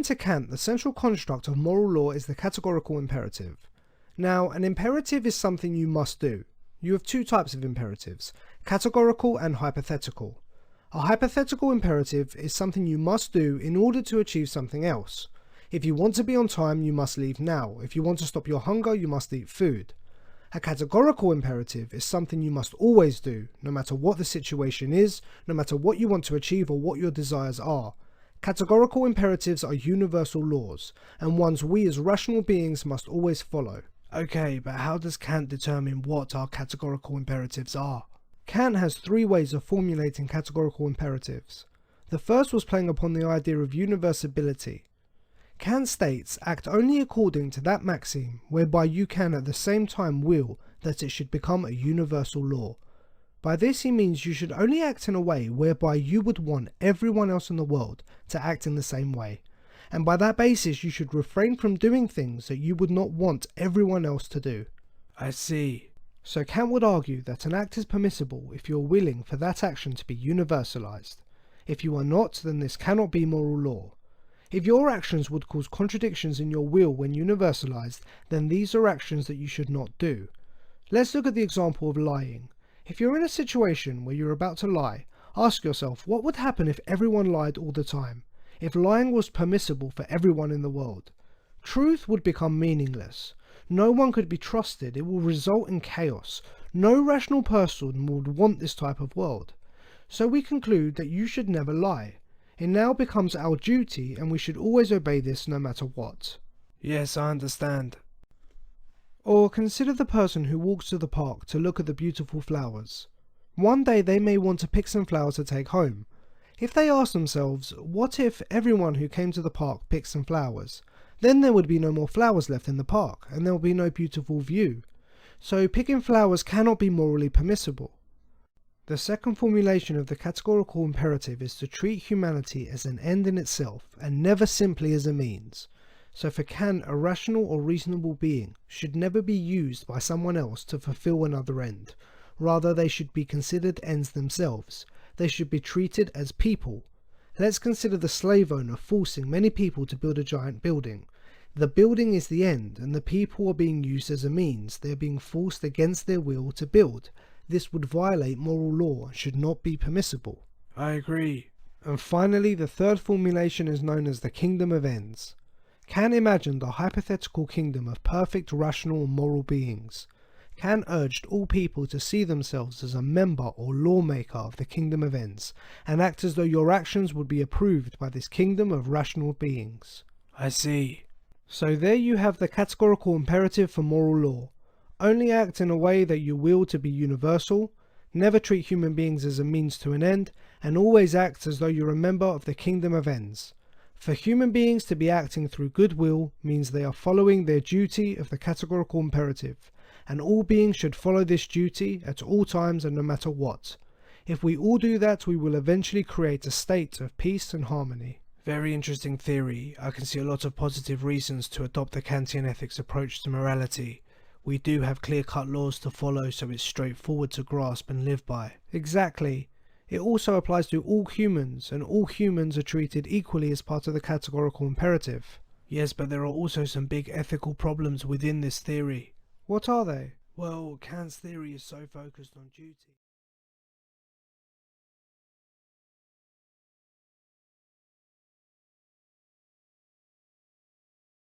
According to Kant, the central construct of moral law is the categorical imperative. Now, an imperative is something you must do. You have two types of imperatives, categorical and hypothetical. A hypothetical imperative is something you must do in order to achieve something else. If you want to be on time, you must leave now. If you want to stop your hunger, you must eat food. A categorical imperative is something you must always do, no matter what the situation is, no matter what you want to achieve or what your desires are. Categorical imperatives are universal laws, and ones we as rational beings must always follow. Okay, but how does Kant determine what our categorical imperatives are? Kant has three ways of formulating categorical imperatives. The first was playing upon the idea of universality. Kant states, act only according to that maxim whereby you can at the same time will that it should become a universal law. By this he means you should only act in a way whereby you would want everyone else in the world to act in the same way. And by that basis you should refrain from doing things that you would not want everyone else to do. I see. So Kant would argue that an act is permissible if you are willing for that action to be universalized. If you are not, then this cannot be moral law. If your actions would cause contradictions in your will when universalized, then these are actions that you should not do. Let's look at the example of lying. If you're in a situation where you're about to lie, ask yourself what would happen if everyone lied all the time, if lying was permissible for everyone in the world. Truth would become meaningless. No one could be trusted. It will result in chaos. No rational person would want this type of world. So we conclude that you should never lie. It now becomes our duty and we should always obey this no matter what. Yes, I understand. Or consider the person who walks to the park to look at the beautiful flowers. One day they may want to pick some flowers to take home. If they ask themselves, what if everyone who came to the park picked some flowers? Then there would be no more flowers left in the park and there would be no beautiful view. So picking flowers cannot be morally permissible. The second formulation of the categorical imperative is to treat humanity as an end in itself and never simply as a means. So for Kant, a rational or reasonable being should never be used by someone else to fulfill another end. Rather, they should be considered ends themselves. They should be treated as people. Let's consider the slave owner forcing many people to build a giant building. The building is the end and the people are being used as a means. They are being forced against their will to build. This would violate moral law and should not be permissible. I agree. And finally, the third formulation is known as the kingdom of ends. Kant imagined a hypothetical kingdom of perfect rational and moral beings. Kant urged all people to see themselves as a member or lawmaker of the kingdom of ends, and act as though your actions would be approved by this kingdom of rational beings. I see. So there you have the categorical imperative for moral law. Only act in a way that you will to be universal, never treat human beings as a means to an end, and always act as though you're a member of the kingdom of ends. For human beings to be acting through goodwill means they are following their duty of the categorical imperative, and all beings should follow this duty at all times and no matter what. If we all do that, we will eventually create a state of peace and harmony. Very interesting theory. I can see a lot of positive reasons to adopt the Kantian ethics approach to morality. We do have clear-cut laws to follow, so it's straightforward to grasp and live by. Exactly. It also applies to all humans, and all humans are treated equally as part of the categorical imperative. Yes, but there are also some big ethical problems within this theory. What are they? Well, Kant's theory is so focused on duty.